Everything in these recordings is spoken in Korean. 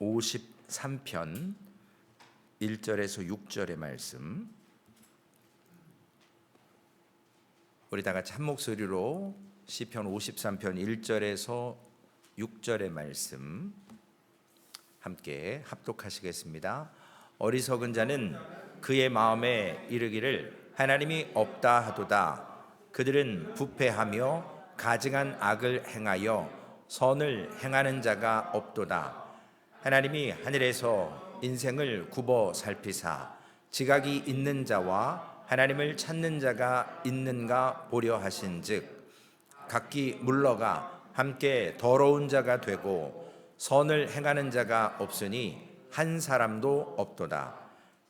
53편 1절에서 6절의 말씀, 우리 다 같이 한 목소리로 시편 53편 1절에서 6절의 말씀 함께 합독하시겠습니다. 어리석은 자는 그의 마음에 이르기를 하나님이 없다 하도다. 그들은 부패하며 가증한 악을 행하여 선을 행하는 자가 없도다. 하나님이 하늘에서 인생을 굽어 살피사 지각이 있는 자와 하나님을 찾는 자가 있는가 보려 하신즉 각기 물러가 함께 더러운 자가 되고 선을 행하는 자가 없으니 한 사람도 없도다.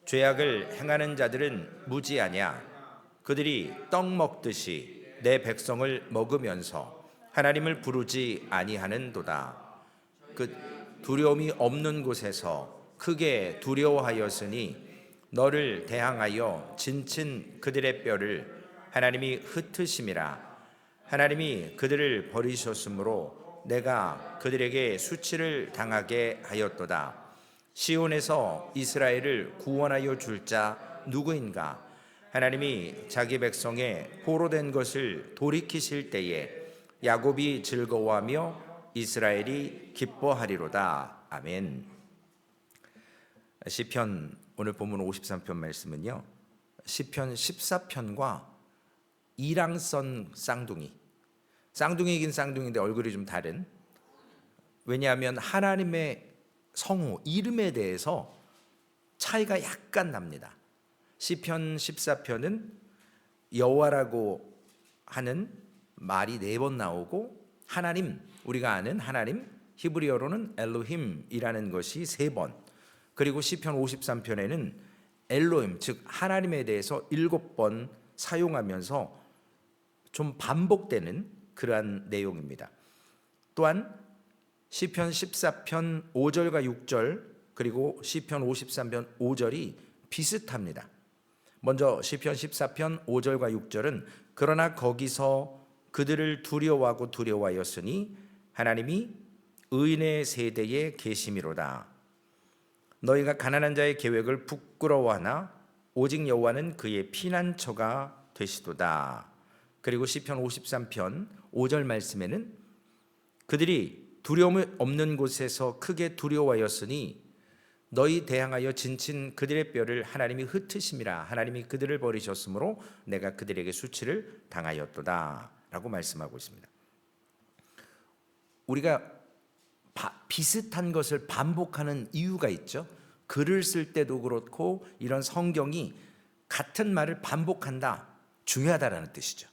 죄악을 행하는 자들은 무지하냐? 그들이 떡 먹듯이 내 백성을 먹으면서 하나님을 부르지 아니하는도다. 그 두려움이 없는 곳에서 크게 두려워하였으니 너를 대항하여 진친 그들의 뼈를 하나님이 흩으심이라. 하나님이 그들을 버리셨으므로 내가 그들에게 수치를 당하게 하였도다. 시온에서 이스라엘을 구원하여 줄 자 누구인가? 하나님이 자기 백성의 포로된 것을 돌이키실 때에 야곱이 즐거워하며 이스라엘이 기뻐하리로다. 아멘. 시편 오늘 본문 53편 말씀은요, 시편 14편과 이랑선 쌍둥이긴 쌍둥이인데 얼굴이 좀 다른, 왜냐하면 하나님의 성호, 이름에 대해서 차이가 약간 납니다. 시편 14편은 여호와라고 하는 말이 4번 나오고 하나님, 우리가 아는 하나님, 히브리어로는 엘로힘이라는 것이 3번, 그리고 시편 53편에는 엘로힘, 즉 하나님에 대해서 7번 사용하면서 좀 반복되는 그러한 내용입니다. 또한 시편 14편 5절과 6절 그리고 시편 53편 5절이 비슷합니다. 먼저 시편 14편 5절과 6절은 그러나 거기서 그들을 두려워하고 두려워하였으니 하나님이 의인의 세대에 계심이로다. 너희가 가난한 자의 계획을 부끄러워하나 오직 여호와는 그의 피난처가 되시도다. 그리고 시편 53편 5절 말씀에는 그들이 두려움 없는 곳에서 크게 두려워하였으니 너희 대항하여 진친 그들의 뼈를 하나님이 흩으심이라. 하나님이 그들을 버리셨으므로 내가 그들에게 수치를 당하였도다 라고 말씀하고 있습니다. 우리가 비슷한 것을 반복하는 이유가 있죠. 글을 쓸 때도 그렇고 이런 성경이 같은 말을 반복한다, 중요하다라는 뜻이죠.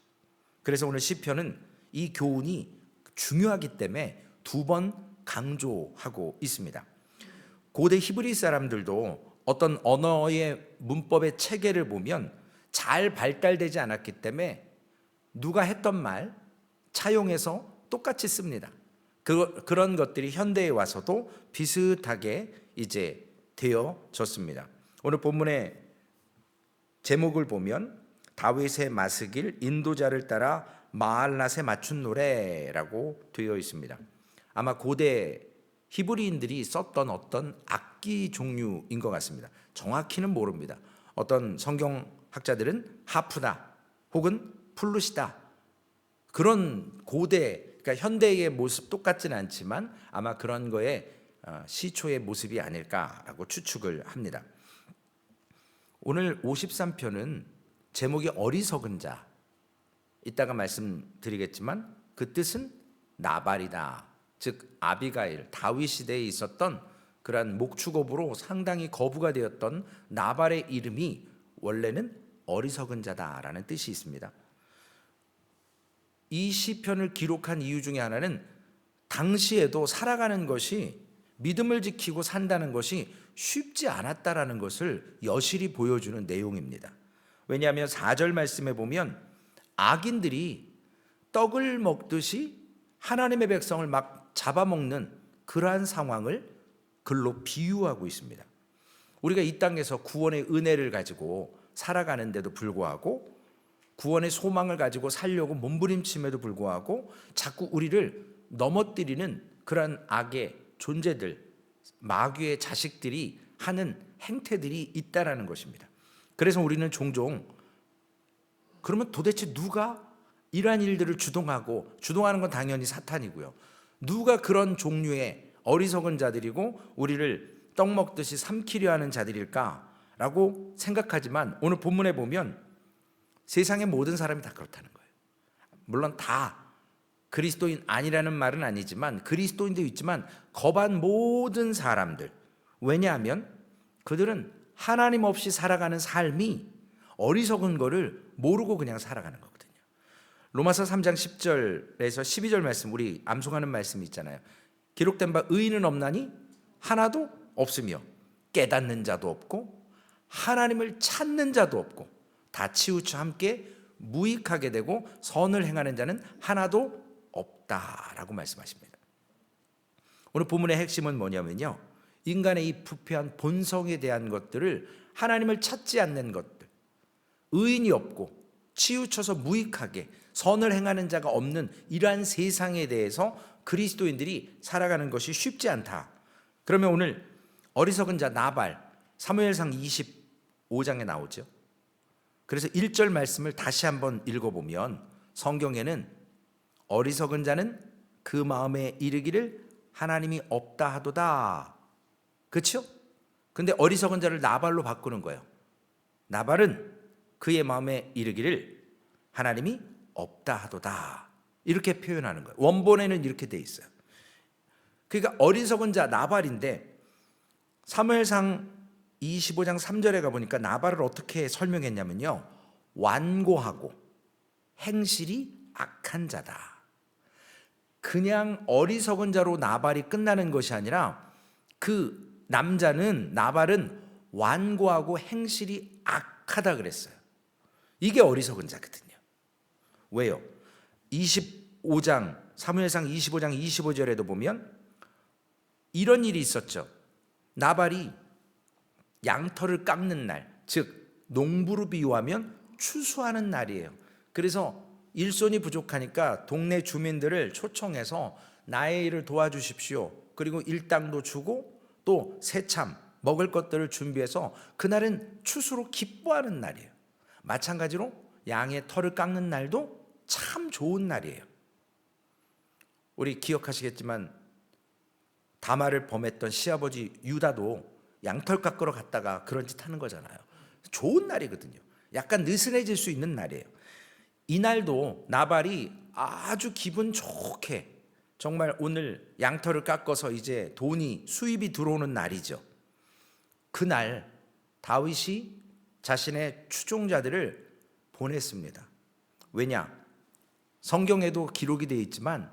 그래서 오늘 시편은 이 교훈이 중요하기 때문에 2번 강조하고 있습니다. 고대 히브리 사람들도 어떤 언어의 문법의 체계를 보면 잘 발달되지 않았기 때문에 누가 했던 말 차용해서 똑같이 씁니다. 그런 것들이 현대에 와서도 비슷하게 이제 되어졌습니다. 오늘 본문의 제목을 보면 다윗의 마스길 인도자를 따라 마알낫에 맞춘 노래라고 되어 있습니다. 아마 고대 히브리인들이 썼던 어떤 악기 종류인 것 같습니다. 정확히는 모릅니다. 어떤 성경학자들은 하프다 혹은 플룻이다, 그런 고대, 그러니까 현대의 모습 똑같지는 않지만 아마 그런 거에 시초의 모습이 아닐까라고 추측을 합니다. 오늘 53편은 제목이 어리석은 자, 이따가 말씀드리겠지만 그 뜻은 나발이다. 즉 아비가일, 다윗 시대에 있었던 그러한 목축업으로 상당히 거부가 되었던 나발의 이름이 원래는 어리석은 자다라는 뜻이 있습니다. 이 시편을 기록한 이유 중에 하나는 당시에도 살아가는 것이, 믿음을 지키고 산다는 것이 쉽지 않았다라는 것을 여실히 보여주는 내용입니다. 왜냐하면 4절 말씀에 보면 악인들이 떡을 먹듯이 하나님의 백성을 막 잡아먹는 그러한 상황을 글로 비유하고 있습니다. 우리가 이 땅에서 구원의 은혜를 가지고 살아가는데도 불구하고, 구원의 소망을 가지고 살려고 몸부림침에도 불구하고 자꾸 우리를 넘어뜨리는 그러한 악의 존재들, 마귀의 자식들이 하는 행태들이 있다라는 것입니다. 그래서 우리는 종종 그러면 도대체 누가 이러한 일들을 주동하는 건 당연히 사탄이고요. 누가 그런 종류의 어리석은 자들이고 우리를 떡 먹듯이 삼키려 하는 자들일까라고 생각하지만 오늘 본문에 보면 세상의 모든 사람이 다 그렇다는 거예요. 물론 다 그리스도인 아니라는 말은 아니지만 그리스도인도 있지만 거반 모든 사람들. 왜냐하면 그들은 하나님 없이 살아가는 삶이 어리석은 거를 모르고 그냥 살아가는 거거든요. 로마서 3장 10절에서 12절 말씀, 우리 암송하는 말씀이 있잖아요. 기록된 바 의인은 없나니 하나도 없으며 깨닫는 자도 없고 하나님을 찾는 자도 없고 다 치우쳐 함께 무익하게 되고 선을 행하는 자는 하나도 없다라고 말씀하십니다. 오늘 본문의 핵심은 뭐냐면요, 인간의 이 부패한 본성에 대한 것들을 하나님을 찾지 않는 것들, 의인이 없고 치우쳐서 무익하게 선을 행하는 자가 없는 이러한 세상에 대해서 그리스도인들이 살아가는 것이 쉽지 않다. 그러면 오늘 어리석은 자 나발, 사무엘상 25장에 나오죠. 그래서 1절 말씀을 다시 한번 읽어보면 성경에는 어리석은 자는 그 마음에 이르기를 하나님이 없다 하도다. 그렇죠? 근데 어리석은 자를 나발로 바꾸는 거예요. 나발은 그의 마음에 이르기를 하나님이 없다 하도다. 이렇게 표현하는 거예요. 원본에는 이렇게 돼 있어요. 그러니까 어리석은 자 나발인데 사무엘상 25장 3절에 가보니까 나발을 어떻게 설명했냐면요, 완고하고 행실이 악한 자다. 그냥 어리석은 자로 나발이 끝나는 것이 아니라 그 나발은 완고하고 행실이 악하다 그랬어요. 이게 어리석은 자거든요. 왜요? 25장 사무엘상 25장 25절에도 보면 이런 일이 있었죠. 나발이 양털을 깎는 날, 즉 농부로 비유하면 추수하는 날이에요. 그래서 일손이 부족하니까 동네 주민들을 초청해서 나의 일을 도와주십시오. 그리고 일당도 주고 또 새참 먹을 것들을 준비해서 그날은 추수로 기뻐하는 날이에요. 마찬가지로 양의 털을 깎는 날도 참 좋은 날이에요. 우리 기억하시겠지만 다말을 범했던 시아버지 유다도 양털 깎으러 갔다가 그런 짓 하는 거잖아요. 좋은 날이거든요. 약간 느슨해질 수 있는 날이에요. 이날도 나발이 아주 기분 좋게 정말 오늘 양털을 깎아서 이제 수입이 들어오는 날이죠. 그날 다윗이 자신의 추종자들을 보냈습니다. 왜냐? 성경에도 기록이 되어 있지만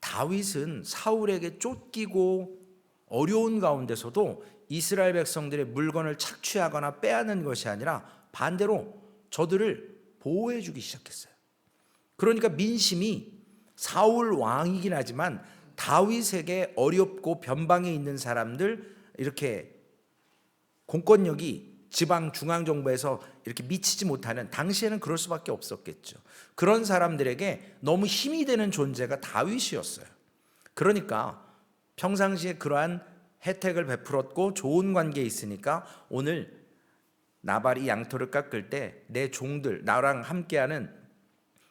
다윗은 사울에게 쫓기고 어려운 가운데서도 이스라엘 백성들의 물건을 착취하거나 빼앗는 것이 아니라 반대로 저들을 보호해 주기 시작했어요. 그러니까 민심이 사울 왕이긴 하지만 다윗에게 어렵고 변방에 있는 사람들, 이렇게 공권력이 지방 중앙정부에서 이렇게 미치지 못하는, 당시에는 그럴 수밖에 없었겠죠. 그런 사람들에게 너무 힘이 되는 존재가 다윗이었어요. 그러니까 평상시에 그러한 혜택을 베풀었고 좋은 관계에 있으니까 오늘 나발이 양털을 깎을 때 내 종들, 나랑 함께하는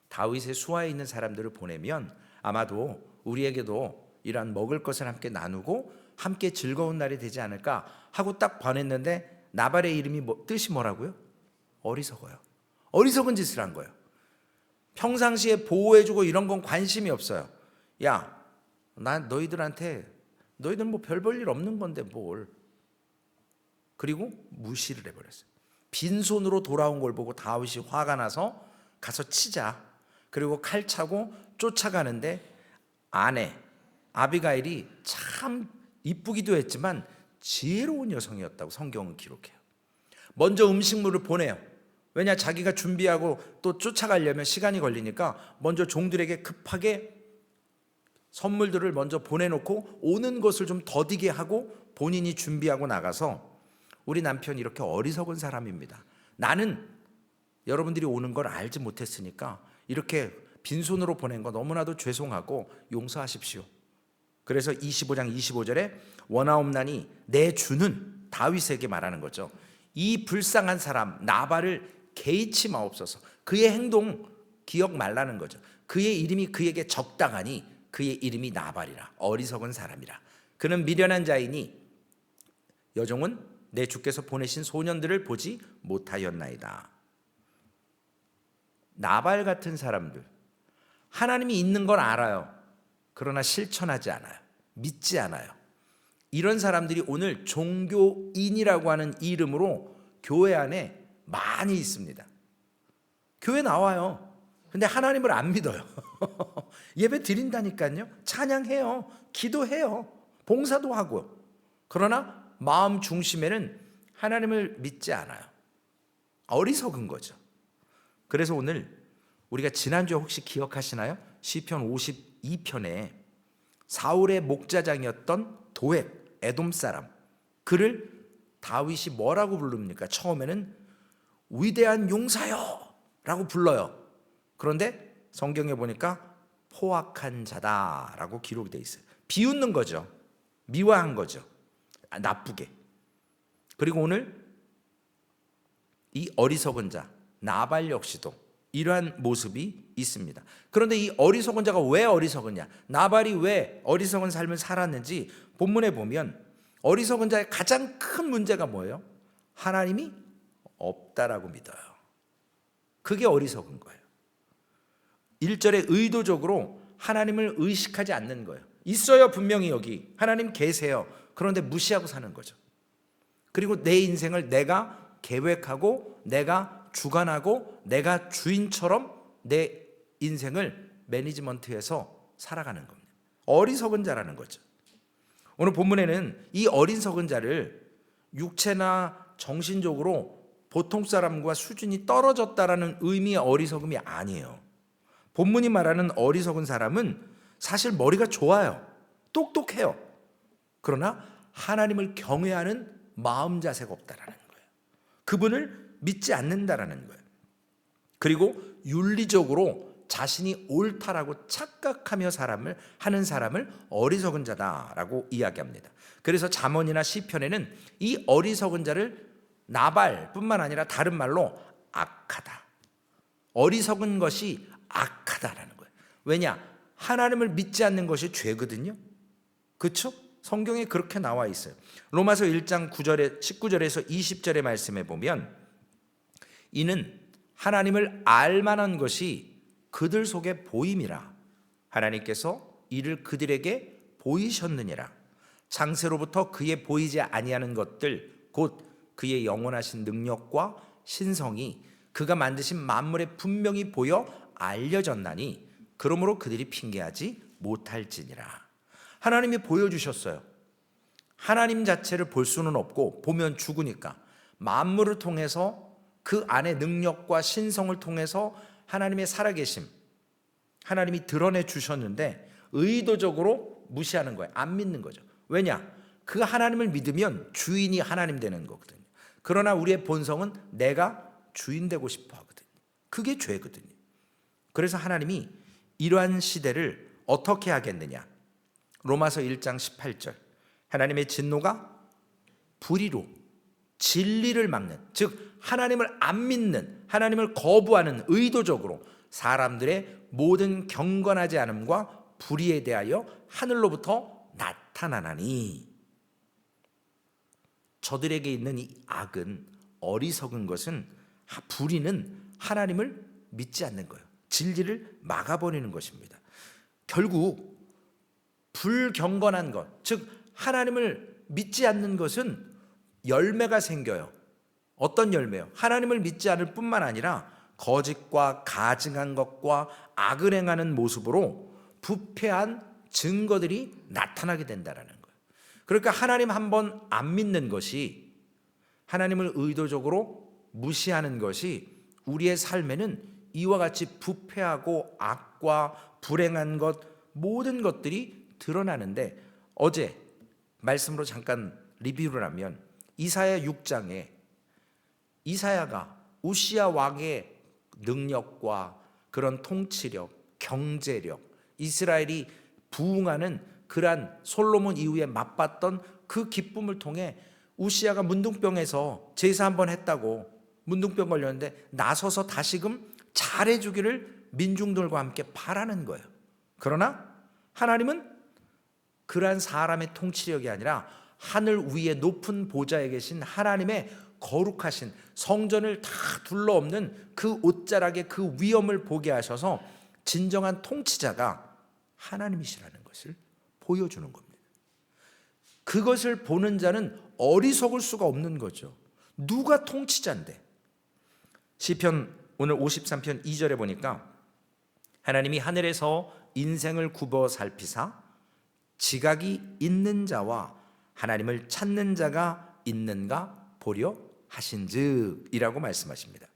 다윗의 수하에 있는 사람들을 보내면 아마도 우리에게도 이러한 먹을 것을 함께 나누고 함께 즐거운 날이 되지 않을까 하고 딱 보냈는데 나발의 이름이 뜻이 뭐라고요? 어리석어요. 어리석은 짓을 한 거예요. 평상시에 보호해주고 이런 건 관심이 없어요. 야, 난 너희들 뭐 별 볼 일 없는 건데 뭘. 그리고 무시를 해버렸어요. 빈손으로 돌아온 걸 보고 다윗이 화가 나서 가서 치자. 그리고 칼 차고 쫓아가는데 아내 아비가일이 참 이쁘기도 했지만 지혜로운 여성이었다고 성경은 기록해요. 먼저 음식물을 보내요. 왜냐, 자기가 준비하고 또 쫓아가려면 시간이 걸리니까 먼저 종들에게 급하게 선물들을 먼저 보내놓고 오는 것을 좀 더디게 하고 본인이 준비하고 나가서, 우리 남편이 이렇게 어리석은 사람입니다. 나는 여러분들이 오는 걸 알지 못했으니까 이렇게 빈손으로 보낸 거 너무나도 죄송하고 용서하십시오. 그래서 25장 25절에 원하옵나니 내 주는 다윗에게 말하는 거죠. 이 불쌍한 사람 나발을 개의치 마옵소서. 그의 행동 기억 말라는 거죠. 그의 이름이 그에게 적당하니 그의 이름이 나발이라. 어리석은 사람이라. 그는 미련한 자이니 여종은 내 주께서 보내신 소년들을 보지 못하였나이다. 나발 같은 사람들, 하나님이 있는 건 알아요. 그러나 실천하지 않아요. 믿지 않아요. 이런 사람들이 오늘 종교인이라고 하는 이름으로 교회 안에 많이 있습니다. 교회 나와요. 근데 하나님을 안 믿어요. 예배 드린다니까요. 찬양해요. 기도해요. 봉사도 하고. 그러나 마음 중심에는 하나님을 믿지 않아요. 어리석은 거죠. 그래서 오늘 우리가 지난주에 혹시 기억하시나요? 시편 52편에 사울의 목자장이었던 도액, 에돔 사람, 그를 다윗이 뭐라고 부릅니까? 처음에는 위대한 용사여 라고 불러요. 그런데 성경에 보니까 포악한 자다라고 기록이 되어 있어요. 비웃는 거죠. 미화한 거죠. 나쁘게. 그리고 오늘 이 어리석은 자 나발 역시도 이러한 모습이 있습니다. 그런데 이 어리석은 자가 왜 어리석으냐, 나발이 왜 어리석은 삶을 살았는지 본문에 보면 어리석은 자의 가장 큰 문제가 뭐예요? 하나님이 없다라고 믿어요. 그게 어리석은 거예요. 1절에 의도적으로 하나님을 의식하지 않는 거예요. 있어요, 분명히 여기 하나님 계세요. 그런데 무시하고 사는 거죠. 그리고 내 인생을 내가 계획하고 내가 주관하고 내가 주인처럼 내 인생을 매니지먼트해서 살아가는 겁니다. 어리석은 자라는 거죠. 오늘 본문에는 이 어리석은 자를 육체나 정신적으로 보통 사람과 수준이 떨어졌다라는 의미의 어리석음이 아니에요. 본문이 말하는 어리석은 사람은 사실 머리가 좋아요. 똑똑해요. 그러나 하나님을 경외하는 마음 자세가 없다라는 거예요. 그분을 믿지 않는다라는 거예요. 그리고 윤리적으로 자신이 옳다라고 착각하며 하는 사람을 어리석은 자다라고 이야기합니다. 그래서 잠언이나 시편에는 이 어리석은 자를 나발뿐만 아니라 다른 말로 악하다, 어리석은 것이 악하다라는 거예요. 왜냐? 하나님을 믿지 않는 것이 죄거든요. 그렇죠? 성경에 그렇게 나와 있어요. 로마서 1장 19절에서 20절의 말씀에 보면 이는 하나님을 알만한 것이 그들 속에 보임이라. 하나님께서 이를 그들에게 보이셨느니라. 창세로부터 그의 보이지 아니하는 것들 곧 그의 영원하신 능력과 신성이 그가 만드신 만물에 분명히 보여 알려졌나니 그러므로 그들이 핑계하지 못할지니라. 하나님이 보여주셨어요. 하나님 자체를 볼 수는 없고 보면 죽으니까 만물을 통해서 그 안에 능력과 신성을 통해서 하나님의 살아계심, 하나님이 드러내 주셨는데 의도적으로 무시하는 거예요. 안 믿는 거죠. 왜냐? 그 하나님을 믿으면 주인이 하나님 되는 거거든요. 그러나 우리의 본성은 내가 주인 되고 싶어 하거든요. 그게 죄거든요. 그래서 하나님이 이러한 시대를 어떻게 하겠느냐? 로마서 1장 18절, 하나님의 진노가 불의로 진리를 막는, 즉 하나님을 안 믿는, 하나님을 거부하는 의도적으로 사람들의 모든 경건하지 않음과 불의에 대하여 하늘로부터 나타나나니. 저들에게 있는 이 악은, 어리석은 것은, 불의는 하나님을 믿지 않는 거예요. 진리를 막아버리는 것입니다. 결국 불경건한 것, 즉 하나님을 믿지 않는 것은 열매가 생겨요. 어떤 열매요? 하나님을 믿지 않을 뿐만 아니라 거짓과 가증한 것과 악을 행하는 모습으로 부패한 증거들이 나타나게 된다는 거예요. 그러니까 하나님 한번 안 믿는 것이, 하나님을 의도적으로 무시하는 것이 우리의 삶에는 이와 같이 부패하고 악과 불행한 것, 모든 것들이 드러나는데, 어제 말씀으로 잠깐 리뷰를 하면 이사야 6장에 이사야가 우시야 왕의 능력과 그런 통치력, 경제력, 이스라엘이 부흥하는 그러한 솔로몬 이후에 맛봤던 그 기쁨을 통해 우시아가 문둥병에서 제사 한번 했다고 문둥병 걸렸는데 나서서 다시금 잘해주기를 민중들과 함께 바라는 거예요. 그러나 하나님은 그러한 사람의 통치력이 아니라 하늘 위에 높은 보좌에 계신 하나님의 거룩하신 성전을 다 둘러엎는 그 옷자락의 그 위엄을 보게 하셔서 진정한 통치자가 하나님이시라는 것을 보여주는 겁니다. 그것을 보는 자는 어리석을 수가 없는 거죠. 누가 통치자인데? 시편 오늘 53편 2절에 보니까 하나님이 하늘에서 인생을 굽어 살피사 지각이 있는 자와 하나님을 찾는 자가 있는가 보려 하신즉 이라고 말씀하십니다.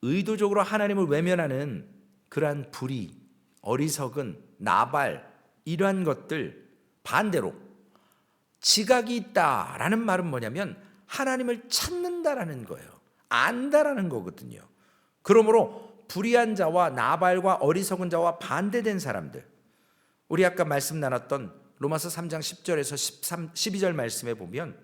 의도적으로 하나님을 외면하는 그러한 불의, 어리석은, 나발 이러한 것들 반대로 지각이 있다라는 말은 뭐냐면 하나님을 찾는다라는 거예요. 안다라는 거거든요. 그러므로 불의한 자와 나발과 어리석은 자와 반대된 사람들, 우리 아까 말씀 나눴던 로마서 3장 10절에서 12절 말씀에 보면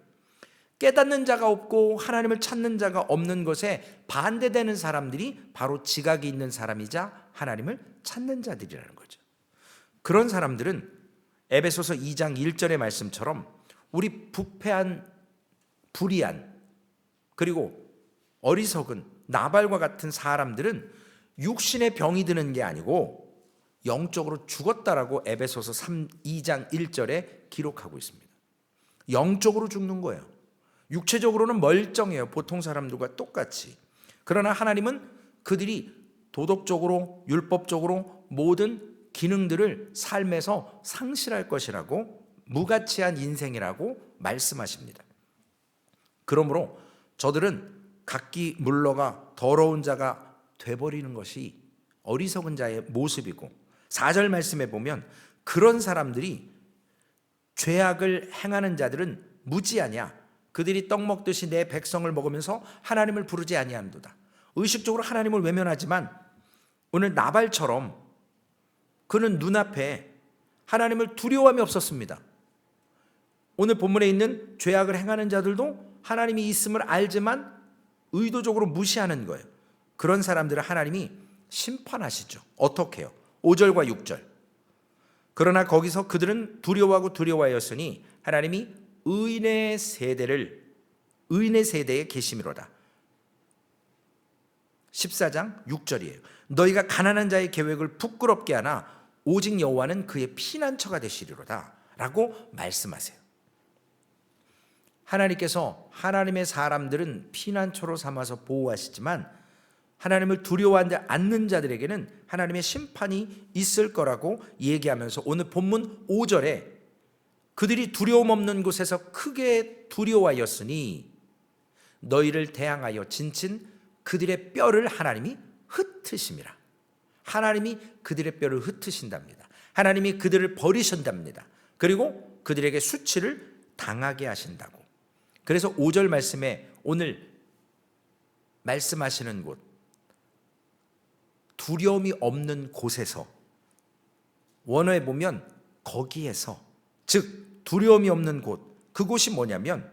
깨닫는 자가 없고 하나님을 찾는 자가 없는 것에 반대되는 사람들이 바로 지각이 있는 사람이자 하나님을 찾는 자들이라는 거죠. 그런 사람들은 에베소서 2장 1절의 말씀처럼 우리 부패한, 불의한, 그리고 어리석은 나발과 같은 사람들은 육신의 병이 드는 게 아니고 영적으로 죽었다라고 에베소서 2장 1절에 기록하고 있습니다. 영적으로 죽는 거예요. 육체적으로는 멀쩡해요. 보통 사람들과 똑같이. 그러나 하나님은 그들이 도덕적으로, 율법적으로 모든 기능들을 삶에서 상실할 것이라고, 무가치한 인생이라고 말씀하십니다. 그러므로 저들은 각기 물러가 더러운 자가 돼버리는 것이 어리석은 자의 모습이고, 4절 말씀에 보면 그런 사람들이, 죄악을 행하는 자들은 무지하냐, 그들이 떡 먹듯이 내 백성을 먹으면서 하나님을 부르지 아니하는도다. 의식적으로 하나님을 외면하지만 오늘 나발처럼 그는 눈앞에 하나님을 두려움이 없었습니다. 오늘 본문에 있는 죄악을 행하는 자들도 하나님이 있음을 알지만 의도적으로 무시하는 거예요. 그런 사람들을 하나님이 심판하시죠. 어떻게 해요? 5절과 6절. 그러나 거기서 그들은 두려워하고 두려워하였으니 하나님이 의인의 세대에 계심이로다. 14장 6절이에요. 너희가 가난한 자의 계획을 부끄럽게 하나 오직 여호와는 그의 피난처가 되시리로다 라고 말씀하세요. 하나님께서 하나님의 사람들은 피난처로 삼아서 보호하시지만 하나님을 두려워하지 않는 자들에게는 하나님의 심판이 있을 거라고 얘기하면서 오늘 본문 5절에 그들이 두려움 없는 곳에서 크게 두려워하였으니 너희를 대항하여 진친 그들의 뼈를 하나님이 흩으심이라. 하나님이 그들의 뼈를 흩으신답니다. 하나님이 그들을 버리신답니다. 그리고 그들에게 수치를 당하게 하신다고. 그래서 5절 말씀에 오늘 말씀하시는 곳, 두려움이 없는 곳에서, 원어에 보면 거기에서, 즉 두려움이 없는 곳, 그곳이 뭐냐면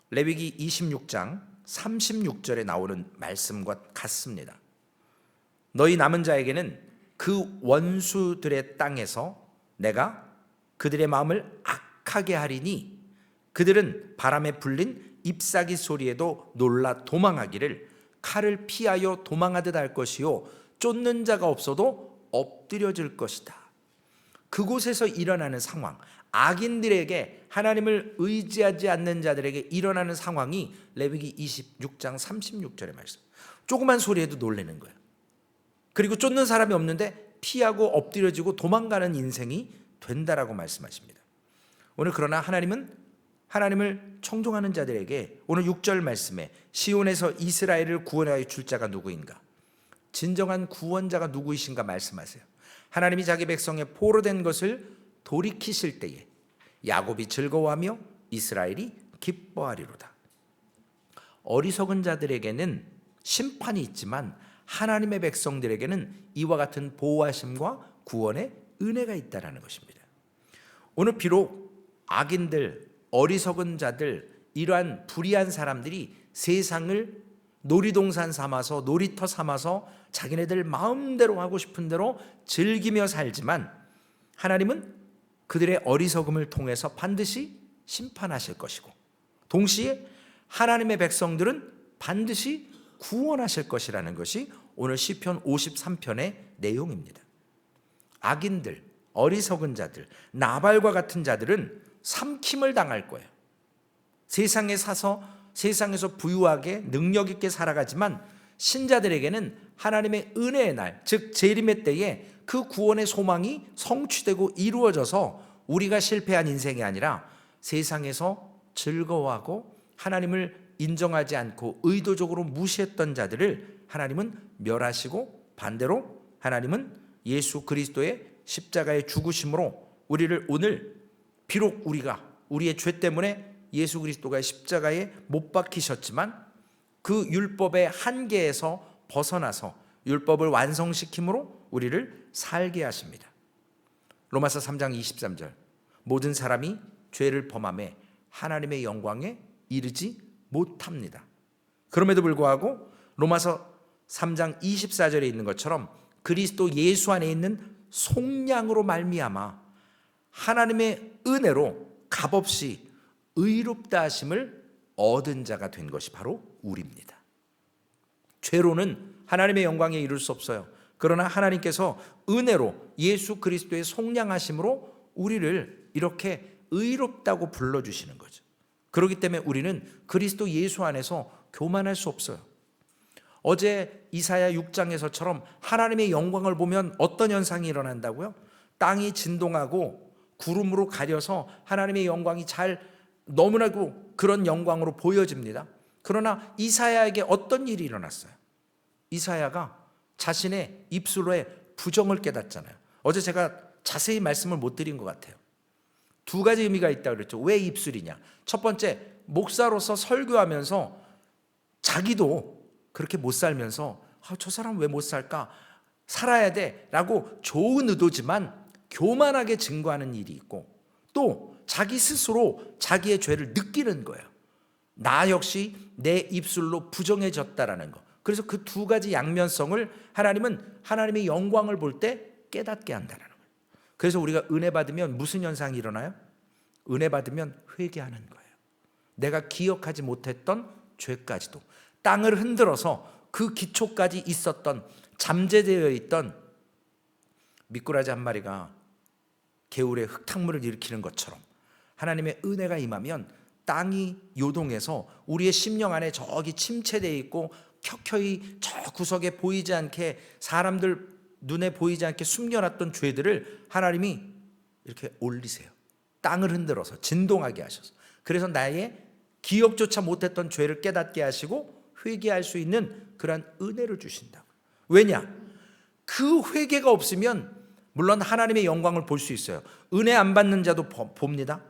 레위기 26장 36절에 나오는 말씀과 같습니다. 너희 남은 자에게는 그 원수들의 땅에서 내가 그들의 마음을 악하게 하리니 그들은 바람에 불린 잎사귀 소리에도 놀라 도망하기를 칼을 피하여 도망하듯 할 것이요 쫓는 자가 없어도 엎드려질 것이다. 그곳에서 일어나는 상황, 악인들에게, 하나님을 의지하지 않는 자들에게 일어나는 상황이 레위기 26장 36절의 말씀. 조그만 소리에도 놀라는 거예요. 그리고 쫓는 사람이 없는데 피하고 엎드려지고 도망가는 인생이 된다라고 말씀하십니다. 오늘 그러나 하나님은 하나님을 청종하는 자들에게 오늘 6절 말씀에 시온에서 이스라엘을 구원하여 줄 자가 누구인가, 진정한 구원자가 누구이신가 말씀하세요. 하나님이 자기 백성의 포로된 것을 돌이키실 때에 야곱이 즐거워하며 이스라엘이 기뻐하리로다. 어리석은 자들에게는 심판이 있지만 하나님의 백성들에게는 이와 같은 보호하심과 구원의 은혜가 있다라는 것입니다. 오늘 비록 악인들, 어리석은 자들, 이러한 불의한 사람들이 세상을 놀이동산 삼아서, 놀이터 삼아서 자기네들 마음대로 하고 싶은 대로 즐기며 살지만, 하나님은 그들의 어리석음을 통해서 반드시 심판하실 것이고, 동시에 하나님의 백성들은 반드시 구원하실 것이라는 것이 오늘 시편 53편의 내용입니다. 악인들, 어리석은 자들, 나발과 같은 자들은 삼킴을 당할 거예요. 세상에 사서 세상에서 부유하게 능력 있게 살아가지만, 신자들에게는 하나님의 은혜의 날, 즉 재림의 때에 그 구원의 소망이 성취되고 이루어져서 우리가 실패한 인생이 아니라 세상에서 즐거워하고 하나님을 인정하지 않고 의도적으로 무시했던 자들을 하나님은 멸하시고, 반대로 하나님은 예수 그리스도의 십자가의 죽으심으로 우리를 오늘, 비록 우리가 우리의 죄 때문에 예수 그리스도가 십자가에 못 박히셨지만 그 율법의 한계에서 벗어나서 율법을 완성시킴으로 우리를 살게 하십니다. 로마서 3장 23절, 모든 사람이 죄를 범하며 하나님의 영광에 이르지 못합니다. 그럼에도 불구하고 로마서 3장 24절에 있는 것처럼 그리스도 예수 안에 있는 속량으로 말미암아 하나님의 은혜로 값없이 의롭다 하심을 얻은 자가 된 것이 바로 우리입니다. 죄로는 하나님의 영광에 이룰 수 없어요. 그러나 하나님께서 은혜로 예수 그리스도의 속량하심으로 우리를 이렇게 의롭다고 불러주시는 거죠. 그렇기 때문에 우리는 그리스도 예수 안에서 교만할 수 없어요. 어제 이사야 6장에서처럼 하나님의 영광을 보면 어떤 현상이 일어난다고요? 땅이 진동하고 구름으로 가려서 하나님의 영광이 너무나도 그런 영광으로 보여집니다. 그러나 이사야에게 어떤 일이 일어났어요? 이사야가 자신의 입술로의 부정을 깨닫잖아요. 어제 제가 자세히 말씀을 못 드린 것 같아요. 두 가지 의미가 있다고 그랬죠. 왜 입술이냐? 첫 번째, 목사로서 설교하면서 자기도 그렇게 못 살면서 저 사람 왜 못 살까? 살아야 돼 라고 좋은 의도지만 교만하게 증거하는 일이 있고, 또 자기 스스로 자기의 죄를 느끼는 거예요. 나 역시 내 입술로 부정해졌다라는 거. 그래서 그 두 가지 양면성을 하나님은 하나님의 영광을 볼 때 깨닫게 한다는 거예요. 그래서 우리가 은혜 받으면 무슨 현상이 일어나요? 은혜 받으면 회개하는 거예요. 내가 기억하지 못했던 죄까지도, 땅을 흔들어서 그 기초까지 있었던, 잠재되어 있던 미꾸라지 한 마리가 개울에 흙탕물을 일으키는 것처럼 하나님의 은혜가 임하면 땅이 요동해서 우리의 심령 안에 저기 침체되어 있고 켜켜이 저 구석에 보이지 않게, 사람들 눈에 보이지 않게 숨겨놨던 죄들을 하나님이 이렇게 올리세요. 땅을 흔들어서 진동하게 하셔서. 그래서 나의 기억조차 못했던 죄를 깨닫게 하시고 회개할 수 있는 그러한 은혜를 주신다고. 왜냐? 그 회개가 없으면 물론 하나님의 영광을 볼 수 있어요. 은혜 안 받는 자도 봅니다.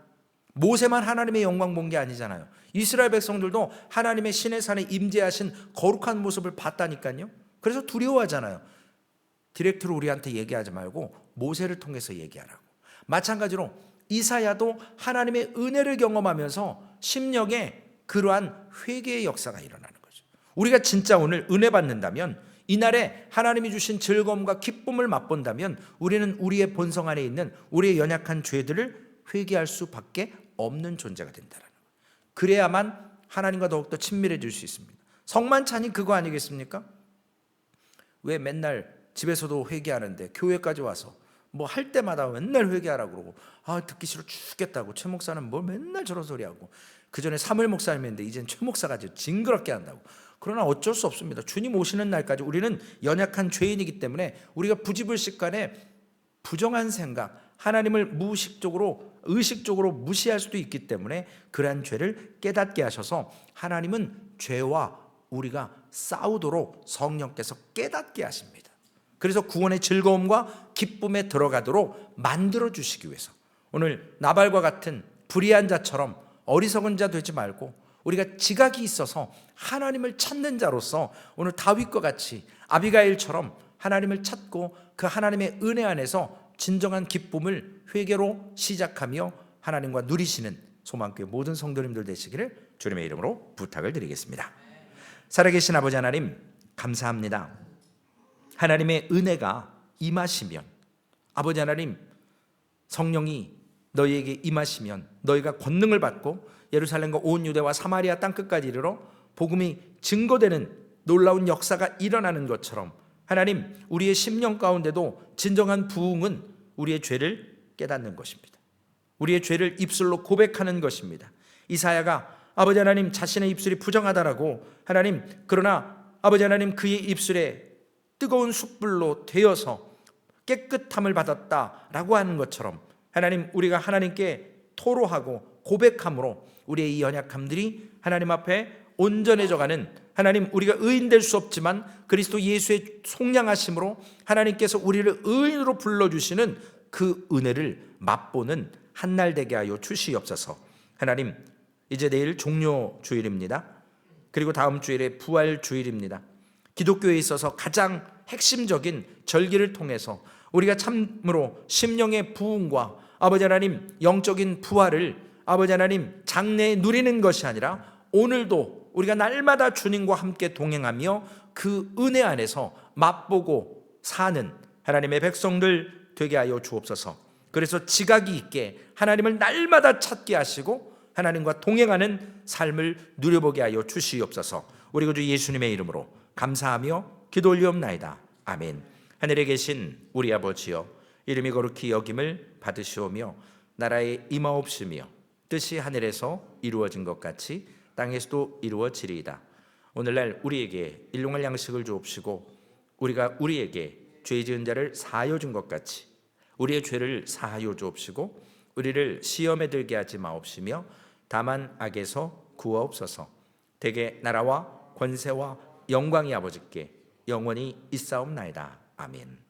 모세만 하나님의 영광 본 게 아니잖아요. 이스라엘 백성들도 하나님의 시내산에 임재하신 거룩한 모습을 봤다니까요. 그래서 두려워하잖아요. 디렉트로 우리한테 얘기하지 말고 모세를 통해서 얘기하라고. 마찬가지로 이사야도 하나님의 은혜를 경험하면서 심령에 그러한 회개의 역사가 일어나는 거죠. 우리가 진짜 오늘 은혜 받는다면, 이날에 하나님이 주신 즐거움과 기쁨을 맛본다면 우리는 우리의 본성 안에 있는 우리의 연약한 죄들을 회개할 수밖에 없는 존재가 된다는 거예요. 그래야만 하나님과 더욱더 친밀해질 수 있습니다. 성만찬이 그거 아니겠습니까? 왜 맨날 집에서도 회개하는데 교회까지 와서 뭐 할 때마다 맨날 회개하라고 그러고, 듣기 싫어 죽겠다고, 최 목사는 뭘 맨날 저런 소리 하고, 그 전에 사무엘 목사님인데 이젠 최 목사가 징그럽게 한다고. 그러나 어쩔 수 없습니다. 주님 오시는 날까지 우리는 연약한 죄인이기 때문에 우리가 부지불식간에 부정한 생각, 하나님을 무의식적으로, 의식적으로 무시할 수도 있기 때문에 그러한 죄를 깨닫게 하셔서 하나님은 죄와 우리가 싸우도록 성령께서 깨닫게 하십니다. 그래서 구원의 즐거움과 기쁨에 들어가도록 만들어 주시기 위해서 오늘 나발과 같은 불의한 자처럼 어리석은 자 되지 말고 우리가 지각이 있어서 하나님을 찾는 자로서 오늘 다윗과 같이 아비가일처럼 하나님을 찾고 그 하나님의 은혜 안에서 진정한 기쁨을 회개로 시작하며 하나님과 누리시는 소망교회 모든 성도님들 되시기를 주님의 이름으로 부탁을 드리겠습니다. 살아계신 아버지 하나님, 감사합니다. 하나님의 은혜가 임하시면, 아버지 하나님, 성령이 너희에게 임하시면 너희가 권능을 받고 예루살렘과 온 유대와 사마리아 땅끝까지 이르러 복음이 증거되는 놀라운 역사가 일어나는 것처럼, 하나님, 우리의 심령 가운데도 진정한 부흥은 우리의 죄를 깨닫는 것입니다. 우리의 죄를 입술로 고백하는 것입니다. 이사야가 아버지 하나님, 자신의 입술이 부정하다라고, 하나님, 그러나 아버지 하나님, 그의 입술에 뜨거운 숯불로 되어서 깨끗함을 받았다라고 하는 것처럼, 하나님, 우리가 하나님께 토로하고 고백함으로 우리의 이 연약함들이 하나님 앞에 온전해져가는, 하나님, 우리가 의인될 수 없지만 그리스도 예수의 속량하심으로 하나님께서 우리를 의인으로 불러주시는 그 은혜를 맛보는 한날 되게 하여 주시옵소서. 하나님, 이제 내일 종료 주일입니다. 그리고 다음 주일에 부활 주일입니다. 기독교에 있어서 가장 핵심적인 절기를 통해서 우리가 참으로 심령의 부흥과 아버지 하나님 영적인 부활을 아버지 하나님 장래에 누리는 것이 아니라 오늘도 우리가 날마다 주님과 함께 동행하며 그 은혜 안에서 맛보고 사는 하나님의 백성들 되게 하여 주옵소서. 그래서 지각이 있게 하나님을 날마다 찾게 하시고 하나님과 동행하는 삶을 누려보게 하여 주시옵소서. 우리 구주 예수님의 이름으로 감사하며 기도 올리옵나이다. 아멘. 하늘에 계신 우리 아버지여, 이름이 거룩히 여김을 받으시오며 나라에 임하옵시며 뜻이 하늘에서 이루어진 것 같이 땅에서도 이루어지리이다. 오늘날 우리에게 일용할 양식을 주옵시고 우리가 우리에게 죄 지은 자를 사하여 준 것 같이 우리의 죄를 사하여 주옵시고 우리를 시험에 들게 하지 마옵시며 다만 악에서 구하옵소서. 대개 나라와 권세와 영광이 아버지께 영원히 있사옵나이다. 아멘.